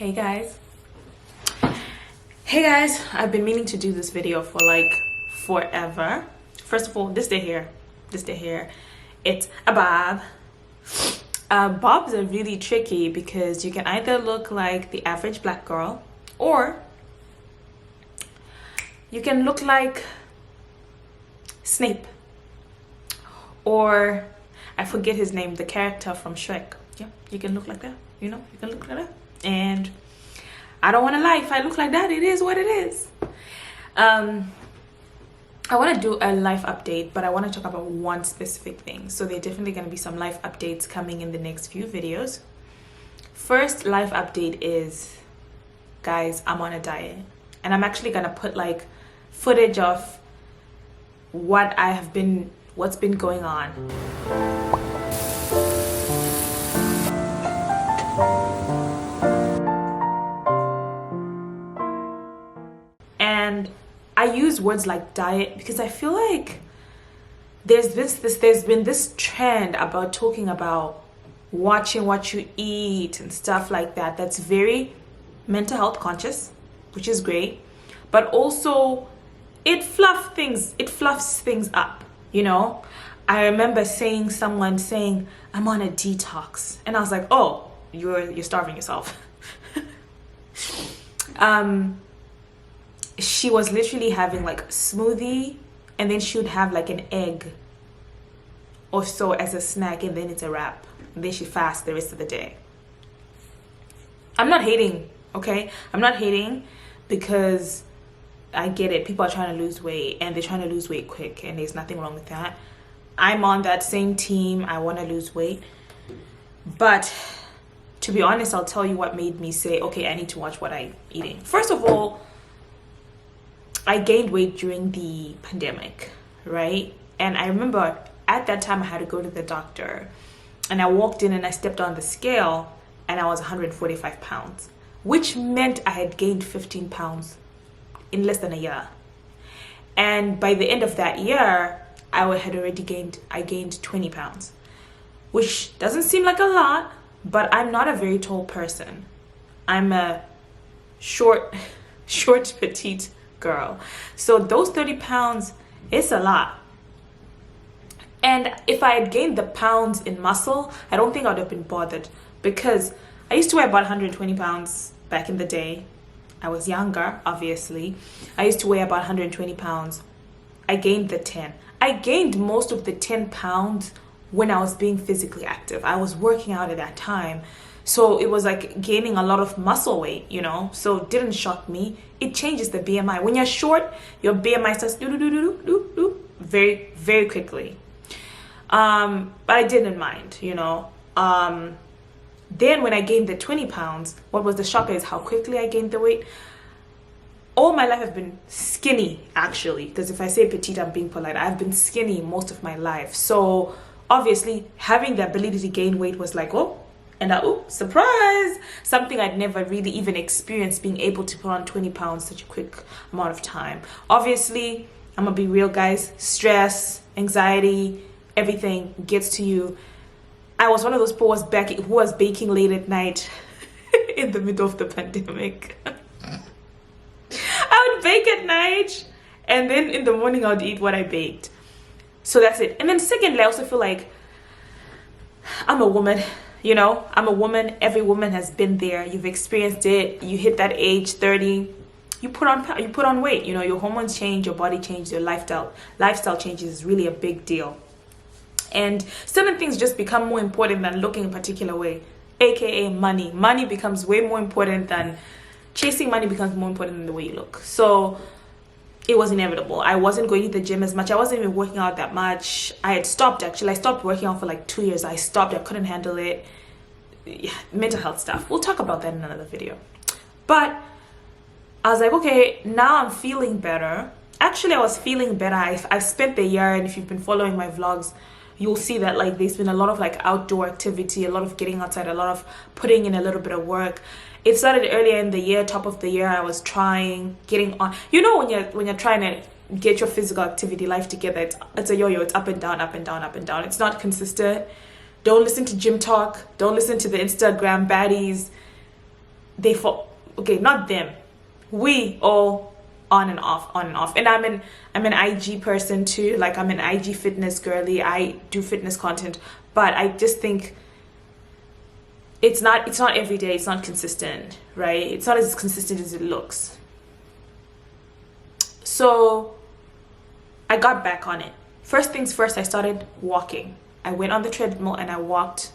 Hey guys. Hey guys, I've been meaning to do this video for like forever. First of all, this day here, it's a bob. Bobs are really tricky because you can either look like the average black girl or you can look like Snape, or I forget his name, the character from Shrek. Yeah, you can look like that, you can look like that. And I don't want to lie, if I look like that, it is what it is. I want to do a life update, but I want to talk about one specific thing. So there are definitely going to be some life updates coming in the next few videos. First life update is, guys, I'm on a diet, and I'm actually going to put like footage of what's been going on. And I use words like diet because I feel like there's been this trend about talking about watching what you eat and stuff like that. That's very mental health conscious, which is great, but also it fluffs things up, I remember someone saying, I'm on a detox, and I was like, oh, you're starving yourself. She was literally having like a smoothie, and then she would have like an egg or so as a snack, and then it's a wrap, and then she fasts the rest of the day. I'm not hating, okay? I'm not hating, because I get it. People are trying to lose weight, and they're trying to lose weight quick, and there's nothing wrong with that. I'm on that same team. I want to lose weight. But to be honest, I'll tell you what made me say, okay, I need to watch what I'm eating. First of all, I gained weight during the pandemic, right? And I remember at that time I had to go to the doctor, and I walked in and I stepped on the scale, and I was 145 pounds, which meant I had gained 15 pounds in less than a year. And by the end of that year, I gained 20 pounds, which doesn't seem like a lot, but I'm not a very tall person. I'm a short, petite girl. So those 30 pounds is a lot. And if I had gained the pounds in muscle, I don't think I would have been bothered, because I used to weigh about 120 pounds back in the day. I was younger, obviously. I used to weigh about 120 pounds. I gained the 10. I gained most of the 10 pounds when I was being physically active. I was working out at that time. So it was like gaining a lot of muscle weight, so it didn't shock me. It changes the BMI. When you're short, your BMI starts very, very quickly. But I didn't mind, Then when I gained the 20 pounds, what was the shocker is how quickly I gained the weight. All my life I've been skinny, actually, because if I say petite, I'm being polite. I've been skinny most of my life. So obviously having the ability to gain weight was like, surprise! Something I'd never really even experienced, being able to put on 20 pounds such a quick amount of time. Obviously, I'm gonna be real, guys. Stress, anxiety, everything gets to you. I was one of those people who was baking late at night in the middle of the pandemic. I would bake at night, and then in the morning I would eat what I baked. So that's it. And then secondly, I also feel like I'm a woman, I'm a woman. Every woman has been there. You've experienced it. You hit that age, 30, you put on weight. Your hormones change, your body changes, your lifestyle changes is really a big deal. And certain things just become more important than looking a particular way, aka money. Money becomes way more important than chasing money becomes more important than the way you look. So it was inevitable. I wasn't going to the gym as much. I wasn't even working out that much. I had stopped, actually. I stopped working out for like 2 years. I stopped. I couldn't handle it. Yeah, mental health stuff. We'll talk about that in another video. But I was like, okay, now I'm feeling better. Actually, I was feeling better. I spent the year, and if you've been following my vlogs, you'll see that like there's been a lot of like outdoor activity, a lot of getting outside, a lot of putting in a little bit of work. It started earlier in the year, top of the year. I was getting on. When you're trying to get your physical activity life together, it's a yo-yo. It's up and down, up and down, up and down. It's not consistent. Don't listen to gym talk. Don't listen to the Instagram baddies. they fall. Okay, not them. We all on and off. And I'm an IG person too. Like, I'm an IG fitness girly. I do fitness content, but I just think it's not every day. It's not consistent, right? It's not as consistent as it looks. So I got back on it. First things first, I started walking. I went on the treadmill and I walked.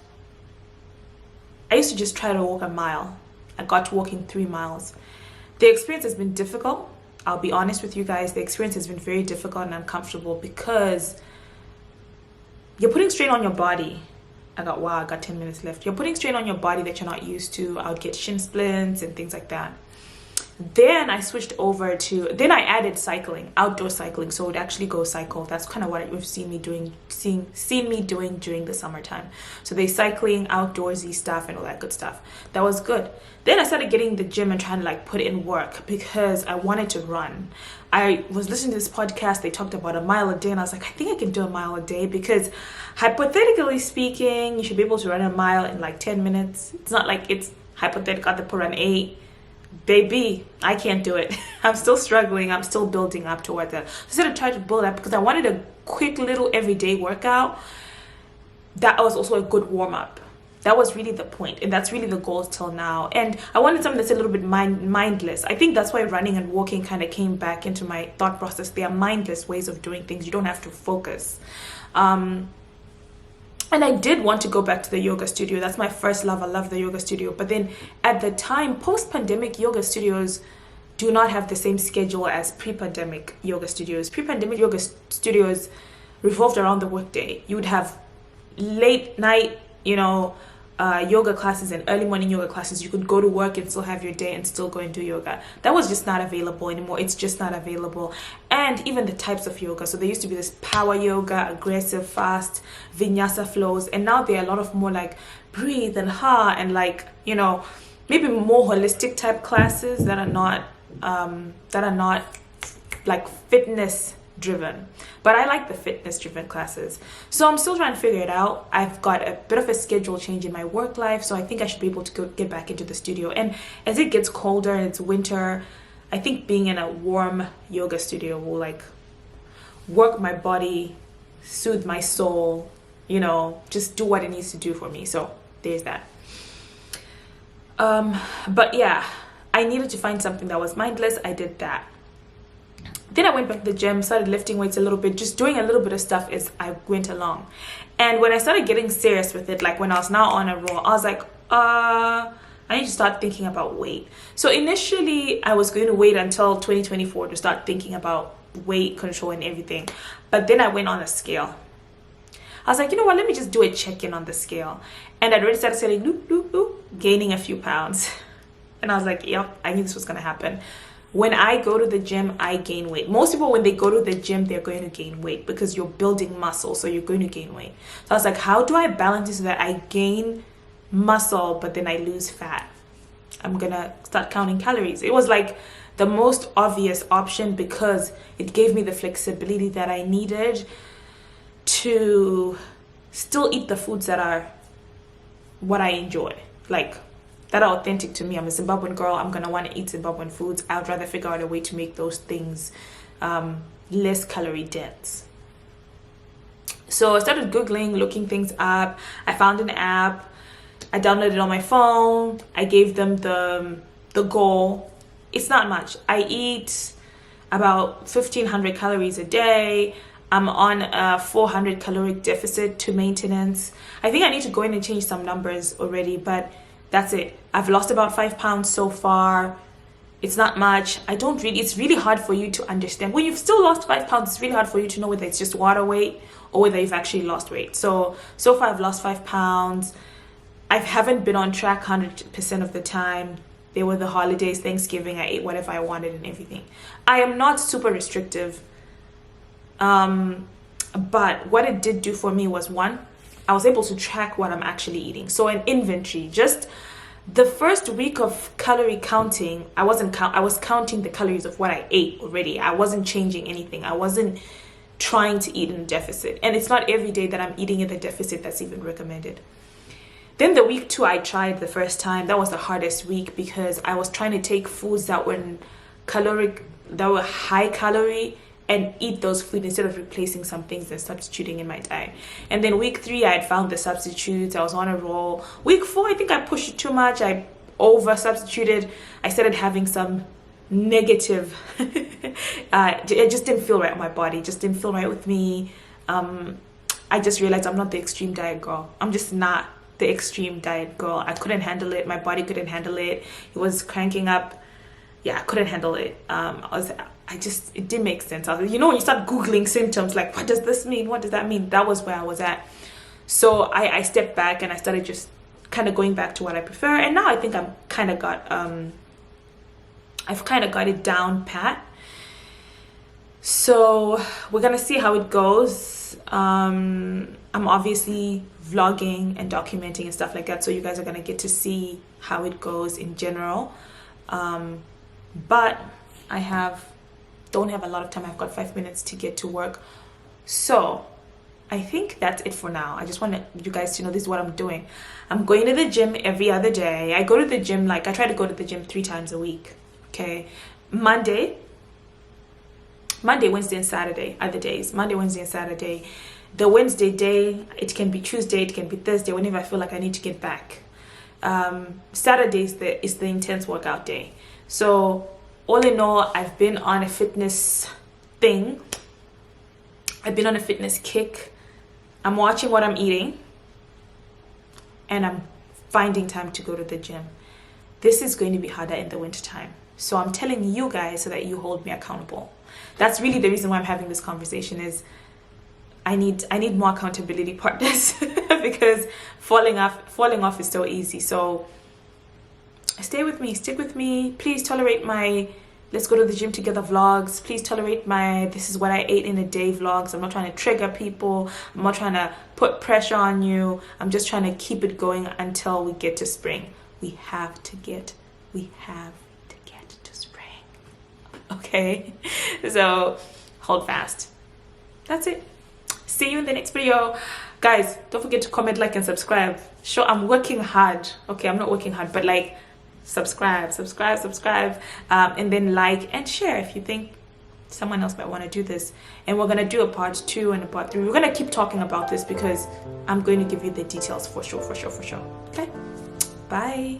I used to just try to walk a mile. I got to walking 3 miles. The experience has been difficult. I'll be honest with you guys. The experience has been very difficult and uncomfortable because you're putting strain on your body. I got 10 minutes left. You're putting strain on your body that you're not used to. I would get shin splints and things like that. Then I switched over to, then I added cycling, outdoor cycling. So I would actually go cycle. That's kind of what you've seen me doing during the summertime. So they cycling, outdoorsy stuff and all that good stuff. That was good. Then I started getting the gym and trying to like put in work because I wanted to run. I was listening to this podcast. They talked about a mile a day and I was like, I think I can do a mile a day because hypothetically speaking, you should be able to run a mile in like 10 minutes. It's not like it's hypothetical to run 8. Baby, I can't do it. I'm still struggling. I'm still building up toward that. So instead of trying to build up because I wanted a quick little everyday workout, that was also a good warm-up. That was really the point, and that's really the goal till now. And I wanted something that's a little bit mindless. I think that's why running and walking kind of came back into my thought process. They are mindless ways of doing things. You don't have to focus. And I did want to go back to the yoga studio. That's my first love. I love the yoga studio. But then at the time, post-pandemic yoga studios do not have the same schedule as pre-pandemic yoga studios. Pre-pandemic yoga studios revolved around the workday. You would have late night, yoga classes and early morning yoga classes. You could go to work and still have your day and still go and do yoga. That was just not available anymore. It's just not available. And even the types of yoga. So there used to be this power yoga, aggressive, fast, vinyasa flows. And now there are a lot of more like breathe and ha and like, maybe more holistic type classes that are not like fitness driven. But I like the fitness driven classes. So I'm still trying to figure it out. I've got a bit of a schedule change in my work life, so I think I should be able to get back into the studio. And as it gets colder and it's winter, I think being in a warm yoga studio will like work my body, soothe my soul, just do what it needs to do for me. So there's that. But yeah, I needed to find something that was mindless. I did that. Then I went back to the gym, started lifting weights a little bit, just doing a little bit of stuff as I went along. And when I started getting serious with it, like when I was now on a roll, I was like, I need to start thinking about weight. So initially, I was going to wait until 2024 to start thinking about weight control and everything. But then I went on a scale. I was like, you know what, let me just do a check-in on the scale. And I'd already started saying, loop, loop, loop, gaining a few pounds. And I was like, yep, I knew this was going to happen. When I go to the gym, I gain weight. Most people, when they go to the gym, they're going to gain weight because you're building muscle, so you're going to gain weight. So I was like, how do I balance this so that I gain muscle, but then I lose fat? I'm going to start counting calories. It was like the most obvious option because it gave me the flexibility that I needed to still eat the foods that are what I enjoy. Like, that are authentic to me. I'm a Zimbabwean girl. I'm gonna want to eat Zimbabwean foods. I would rather figure out a way to make those things less calorie dense. So I started Googling, looking things up. I found an app. I downloaded it on my phone. I gave them the goal. It's not much. I eat about 1,500 calories a day. I'm on a 400 caloric deficit to maintenance. I think I need to go in and change some numbers already, but that's it. I've lost about 5 pounds so far. It's not much. It's really hard for you to understand. When you've still lost 5 pounds, it's really hard for you to know whether it's just water weight or whether you've actually lost weight. So far I've lost 5 pounds. I haven't been on track 100% of the time. There were the holidays, Thanksgiving, I ate whatever I wanted and everything. I am not super restrictive. But what it did do for me was, one, I was able to track what I'm actually eating. So an inventory, just the first week of calorie counting, I was counting the calories of what I ate already. I wasn't changing anything. I wasn't trying to eat in a deficit. And it's not every day that I'm eating in the deficit that's even recommended. Then the week 2 I tried the first time, that was the hardest week because I was trying to take foods that were high calorie and eat those foods instead of replacing some things and substituting in my diet. And then week 3 I had found the substitutes. I was on a roll. Week 4 I think I pushed it too much. I over substituted. I started having some negative it just didn't feel right with my body, just didn't feel right with me. I just realized I'm not the extreme diet girl. I'm just not the extreme diet girl. I couldn't handle it. My body couldn't handle it. It was cranking up. Yeah, I couldn't handle it. It didn't make sense. When you start Googling symptoms, like, what does this mean? What does that mean? That was where I was at. So I stepped back and I started just kind of going back to what I prefer. And now I think I've kind of got it down pat. So we're gonna see how it goes. I'm obviously vlogging and documenting and stuff like that, so you guys are gonna get to see how it goes in general. But I don't have a lot of time. I've got 5 minutes to get to work, so I think that's it for now. I just want you guys to know this is what I'm doing. I'm going to the gym every other day. I go to the gym, I try to go to the gym 3 times a week. Okay, Monday, Wednesday, and Saturday are the days. Monday, Wednesday, and Saturday. The Wednesday day, it can be Tuesday, it can be Thursday, whenever I feel like I need to get back. Saturday is the intense workout day. So all in all, I've been on a fitness thing. I've been on a fitness kick. I'm watching what I'm eating, and I'm finding time to go to the gym. This is going to be harder in the winter time. So I'm telling you guys so that you hold me accountable. That's really the reason why I'm having this conversation. Is I need more accountability partners because falling off is so easy. So stay with me, stick with me. Please tolerate my let's go to the gym together vlogs. Please tolerate my this is what I ate in a day vlogs. I'm not trying to trigger people. I'm not trying to put pressure on you. I'm just trying to keep it going until we get to spring. We have to get to spring. Okay? So hold fast. That's it. See you in the next video. Guys, don't forget to comment, like, and subscribe. Sure, I'm working hard. Okay, I'm not working hard, but subscribe, and then like and share if you think someone else might want to do this. And we're going to do a part 2 and a part 3. We're going to keep talking about this because I'm going to give you the details for sure. Okay? Bye.